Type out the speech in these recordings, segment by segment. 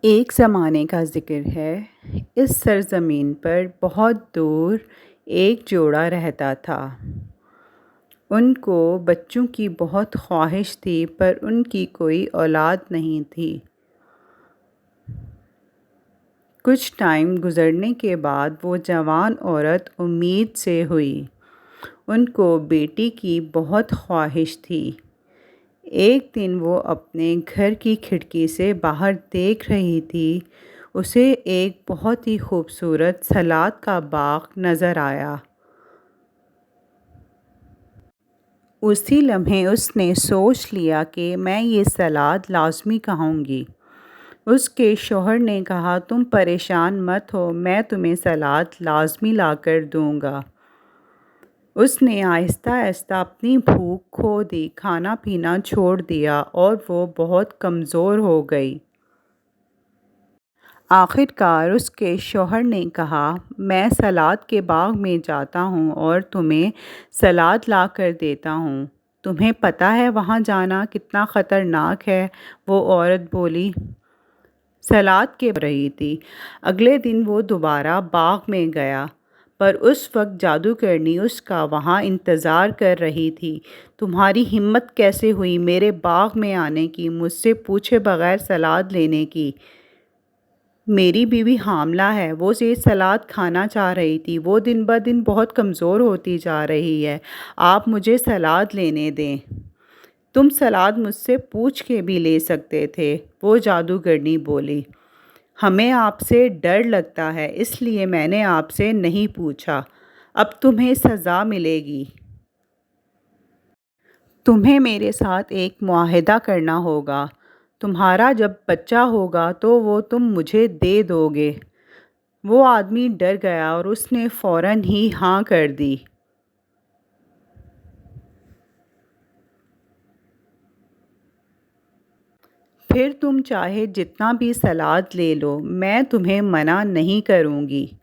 एक ज़माने का ज़िक्र है। इस सरज़मीन पर बहुत दूर एक जोड़ा रहता था। उनको बच्चों की बहुत ख्वाहिश थी, पर उनकी कोई औलाद नहीं थी। कुछ टाइम गुज़रने के बाद वो जवान औरत उम्मीद से हुई। उनको बेटी की बहुत ख्वाहिश थी। एक दिन वो अपने घर की खिड़की से बाहर देख रही थी। उसे एक बहुत ही खूबसूरत सलाद का बाग नज़र आया। उसी लम्हे उसने सोच लिया कि मैं ये सलाद लाज़मी खाऊंगी। उसके शौहर ने कहा, तुम परेशान मत हो, मैं तुम्हें सलाद लाज़मी ला कर दूँगा। उसने आहिस्ता आहिस्ता अपनी भूख खो दी, खाना पीना छोड़ दिया और वो बहुत कमज़ोर हो गई। आखिरकार उसके शौहर ने कहा, मैं सलाद के बाग में जाता हूँ और तुम्हें सलाद ला कर देता हूँ। तुम्हें पता है वहाँ जाना कितना ख़तरनाक है? वो औरत बोली। सलाद के रही थी। अगले दिन वो दोबारा बाग में गया, पर उस वक्त जादूगरनी उसका वहाँ इंतज़ार कर रही थी। तुम्हारी हिम्मत कैसे हुई मेरे बाग में आने की, मुझसे पूछे बगैर सलाद लेने की? मेरी बीवी हामला है, वो ये सलाद खाना चाह रही थी। वो दिन ब दिन बहुत कमज़ोर होती जा रही है। आप मुझे सलाद लेने दें। तुम सलाद मुझसे पूछ के भी ले सकते थे, वो जादूगरनी बोली। हमें आपसे डर लगता है, इसलिए मैंने आपसे नहीं पूछा। अब तुम्हें सज़ा मिलेगी। तुम्हें मेरे साथ एक मुआहिदा करना होगा। तुम्हारा जब बच्चा होगा तो वो तुम मुझे दे दोगे। वो आदमी डर गया और उसने फ़ौरन ही हाँ कर दी। फिर तुम चाहे जितना भी सलाद ले लो, मैं तुम्हें मना नहीं करूँगी।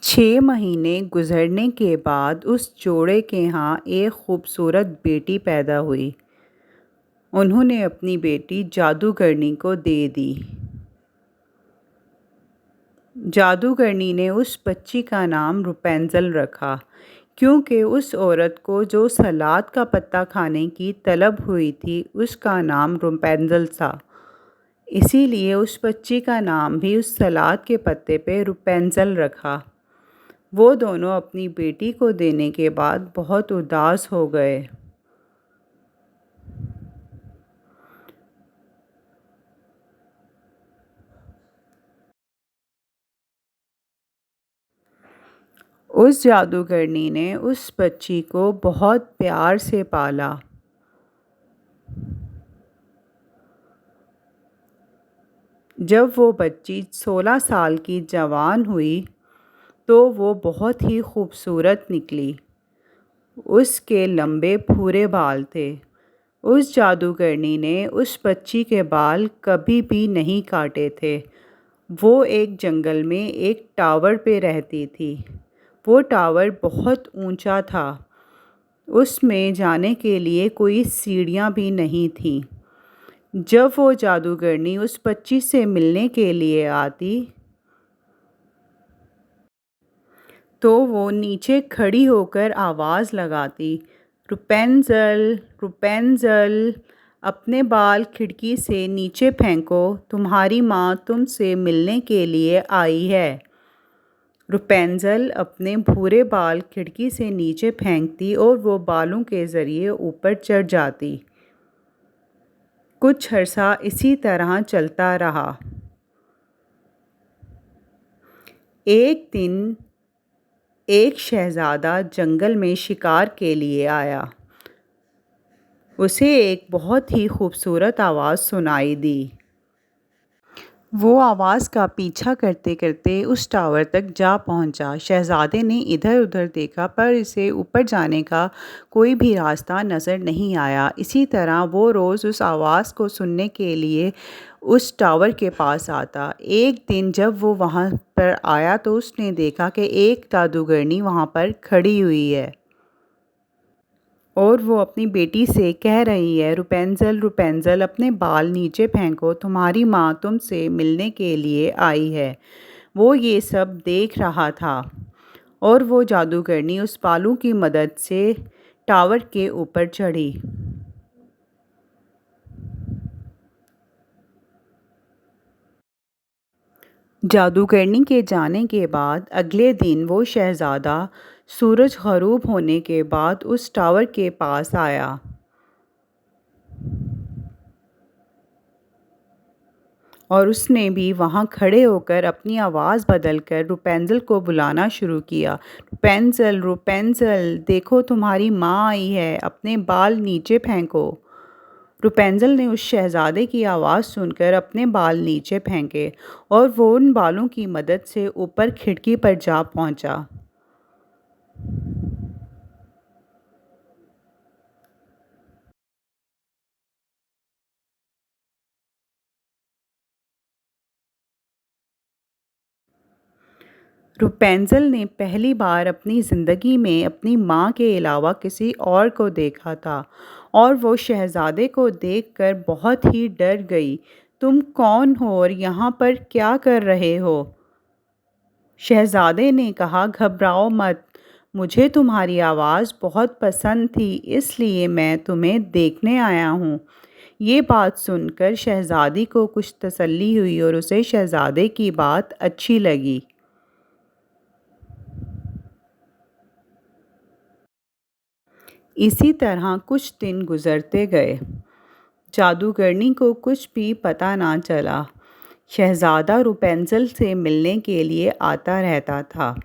6 महीने गुजरने के बाद उस जोड़े के यहाँ एक खूबसूरत बेटी पैदा हुई। उन्होंने अपनी बेटी जादूगरनी को दे दी। जादूगरनी ने उस बच्ची का नाम रुपेंज़ल रखा, क्योंकि उस औरत को जो सलाद का पत्ता खाने की तलब हुई थी, उसका नाम रुपेंज़ल था। इसीलिए उस बच्ची का नाम भी उस सलाद के पत्ते पे रुपेंज़ल रखा। वो दोनों अपनी बेटी को देने के बाद बहुत उदास हो गए। उस जादूगरनी ने उस बच्ची को बहुत प्यार से पाला। जब वो बच्ची 16 साल की जवान हुई तो वो बहुत ही खूबसूरत निकली। उसके लंबे भूरे बाल थे। उस जादूगरनी ने उस बच्ची के बाल कभी भी नहीं काटे थे। वो एक जंगल में एक टावर पे रहती थी। वो टावर बहुत ऊंचा था। उसमें जाने के लिए कोई सीढ़ियाँ भी नहीं थीं। जब वो जादूगरनी उस बच्ची से मिलने के लिए आती तो वो नीचे खड़ी होकर आवाज़ लगाती, रुपेंज़ल, रुपेंज़ल, अपने बाल खिड़की से नीचे फेंको, तुम्हारी माँ तुमसे मिलने के लिए आई है। रुपेंज़ल अपने भूरे बाल खिड़की से नीचे फेंकती और वो बालों के ज़रिए ऊपर चढ़ जाती। कुछ अरसा इसी तरह चलता रहा। एक दिन एक शहज़ादा जंगल में शिकार के लिए आया। उसे एक बहुत ही खूबसूरत आवाज़ सुनाई दी। वो आवाज़ का पीछा करते करते उस टावर तक जा पहुंचा। शहज़ादे ने इधर-उधर देखा पर इसे ऊपर जाने का कोई भी रास्ता नज़र नहीं आया। इसी तरह वो रोज़ उस आवाज़ को सुनने के लिए उस टावर के पास आता। एक दिन जब वो वहाँ पर आया तो उसने देखा कि एक जादूगरनी वहाँ पर खड़ी हुई है और वो अपनी बेटी से कह रही है, रुपेंज़ल रुपेंज़ल अपने बाल नीचे फेंको, तुम्हारी माँ तुमसे मिलने के लिए आई है। वो ये सब देख रहा था और वो जादूगरनी उस बालों की मदद से टावर के ऊपर चढ़ी। जादूगरनी के जाने के बाद अगले दिन वो शहज़ादा सूरज ग़रूब होने के बाद उस टावर के पास आया और उसने भी वहाँ खड़े होकर अपनी आवाज़ बदलकर रुपेंज़ल को बुलाना शुरू किया। रुपेंज़ल रुपेंज़ल देखो तुम्हारी माँ आई है, अपने बाल नीचे फेंको। रुपेंज़ल ने उस शहज़ादे की आवाज़ सुनकर अपने बाल नीचे फेंके और वो उन बालों की मदद से ऊपर खिड़की पर जा पहुँचा। रुपेंज़ल ने पहली बार अपनी ज़िंदगी में अपनी माँ के अलावा किसी और को देखा था और वो शहज़ादे को देखकर बहुत ही डर गई। तुम कौन हो और यहाँ पर क्या कर रहे हो? शहज़ादे ने कहा, घबराओ मत, मुझे तुम्हारी आवाज़ बहुत पसंद थी इसलिए मैं तुम्हें देखने आया हूँ। ये बात सुनकर शहज़ादी को कुछ तसल्ली हुई और उसे शहज़ादे की बात अच्छी लगी। इसी तरह कुछ दिन गुज़रते गए। जादूगरनी को कुछ भी पता ना चला। शहज़ादा रुपेंज़ल से मिलने के लिए आता रहता था।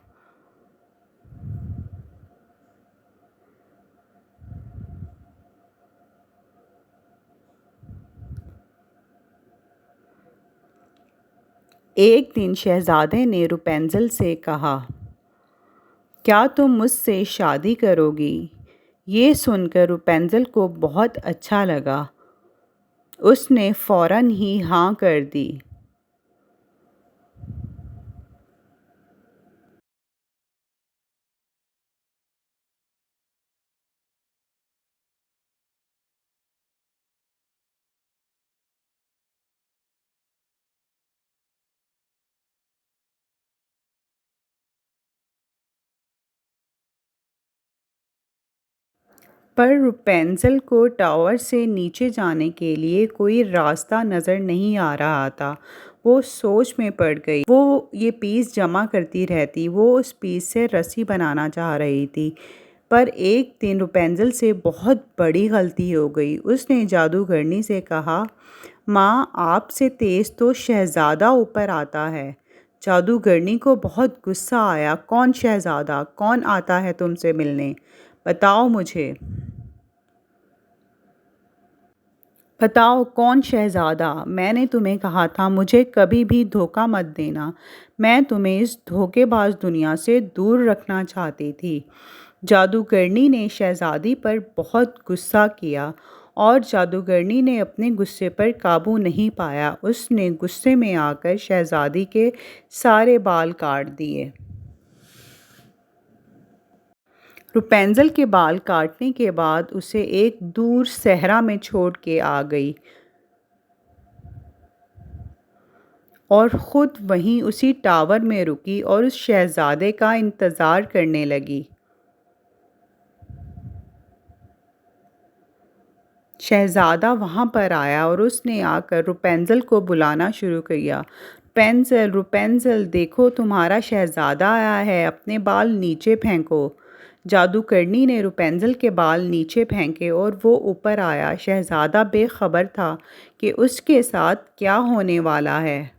एक दिन शहज़ादे ने रुपेंज़ल से कहा, क्या तुम मुझसे शादी करोगी? ये सुनकर रुपेंज़ल को बहुत अच्छा लगा। उसने फ़ौरन ही हाँ कर दी। पर रुपेंज़ल को टावर से नीचे जाने के लिए कोई रास्ता नज़र नहीं आ रहा था। वो सोच में पड़ गई। वो ये पीस जमा करती रहती। वो उस पीस से रस्सी बनाना चाह रही थी। पर एक दिन रुपेंज़ल से बहुत बड़ी गलती हो गई। उसने जादूगरनी से कहा, माँ आपसे तेज़ तो शहज़ादा ऊपर आता है। जादूगरनी को बहुत गुस्सा आया। कौन शहज़ादा? कौन आता है तुमसे मिलने? बताओ मुझे। बताओ कौन शहज़ादा? मैंने तुम्हें कहा था मुझे कभी भी धोखा मत देना। मैं तुम्हें इस धोखेबाज दुनिया से दूर रखना चाहती थी। जादूगरनी ने शहज़ादी पर बहुत गुस्सा किया और जादूगरनी ने अपने गुस्से पर काबू नहीं पाया। उसने गुस्से में आकर शहज़ादी के सारे बाल काट दिए। रुपेंज़ल के बाल काटने के बाद उसे एक दूर सहरा में छोड़ के आ गई और ख़ुद वहीं उसी टावर में रुकी और उस शहज़ादे का इंतज़ार करने लगी। शहज़ादा वहाँ पर आया और उसने आकर रुपेंज़ल को बुलाना शुरू किया। रुपेंज़ल रुपेंज़ल देखो तुम्हारा शहज़ादा आया है, अपने बाल नीचे फेंको। जादूगरनी ने रुपेंज़ल के बाल नीचे फेंके और वो ऊपर आया। शहज़ादा बेखबर था कि उसके साथ क्या होने वाला है।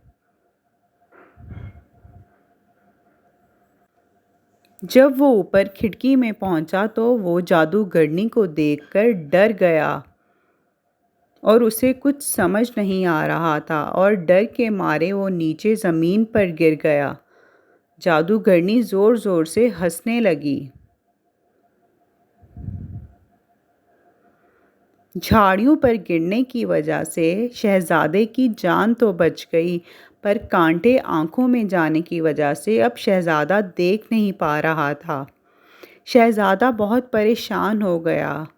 जब वो ऊपर खिड़की में पहुंचा तो वो जादूगरनी को देखकर डर गया। और उसे कुछ समझ नहीं आ रहा था और डर के मारे वो नीचे ज़मीन पर गिर गया। जादूगरनी ज़ोर-ज़ोर से हंसने लगी। झाड़ियों पर गिरने की वजह से शहज़ादे की जान तो बच गई, पर कांटे आँखों में जाने की वजह से अब शहज़ादा देख नहीं पा रहा था। शहज़ादा बहुत परेशान हो गया।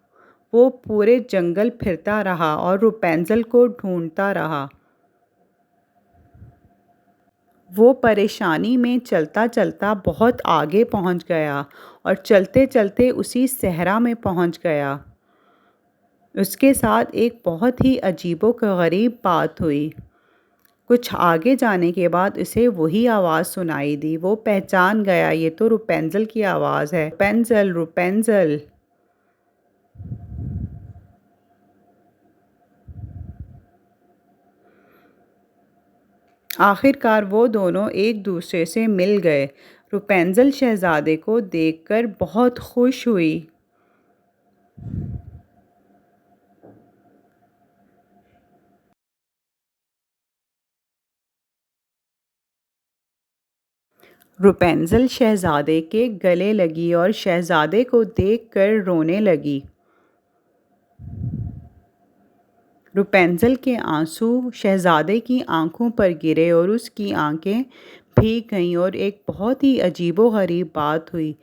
वो पूरे जंगल फिरता रहा और रपुंज़ल को ढूंढता रहा। वो परेशानी में चलता-चलता बहुत आगे पहुंच गया और चलते-चलते उसी सहरा में पहुंच गया। उसके साथ एक बहुत ही अजीबो-गरीब बात हुई। कुछ आगे जाने के बाद उसे वही आवाज़ सुनाई दी। वो पहचान गया, ये तो रपुंज़ल की आवाज़ है। रपुंज़ल, रपुंज़ल। आखिरकार वो दोनों एक दूसरे से मिल गए। रपुंज़ल शहज़ादे को देखकर बहुत खुश हुई। रपुंज़ल शहज़ादे के गले लगी और शहज़ादे को देखकर रोने लगी। रपुंज़ल के आंसू शहज़ादे की आंखों पर गिरे और उसकी आंखें भीग गईं और एक बहुत ही अजीबो-गरीब बात हुई।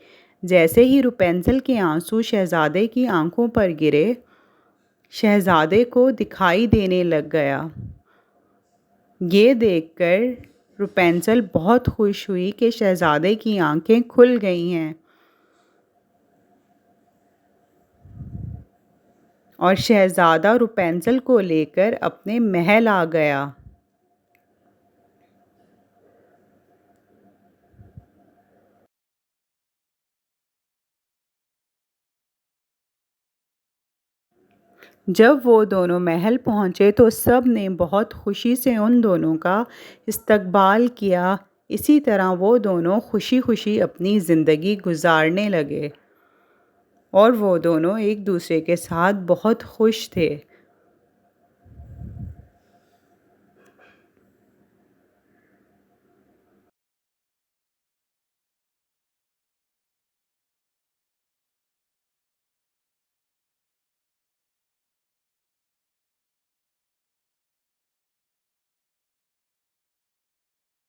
जैसे ही रपुंज़ल के आंसू शहज़ादे की आंखों पर गिरे, शहज़ादे को दिखाई देने लग गया। ये देखकर रपुंज़ल बहुत खुश हुई कि शहज़ादे की आंखें खुल गई हैं और शहज़ादा रपुंज़ल को लेकर अपने महल आ गया। जब वो दोनों महल पहुँचे तो सब ने बहुत खुशी से उन दोनों का इस्तकबाल किया। इसी तरह वो दोनों खुशी-खुशी अपनी ज़िंदगी गुजारने लगे और वो दोनों एक दूसरे के साथ बहुत खुश थे।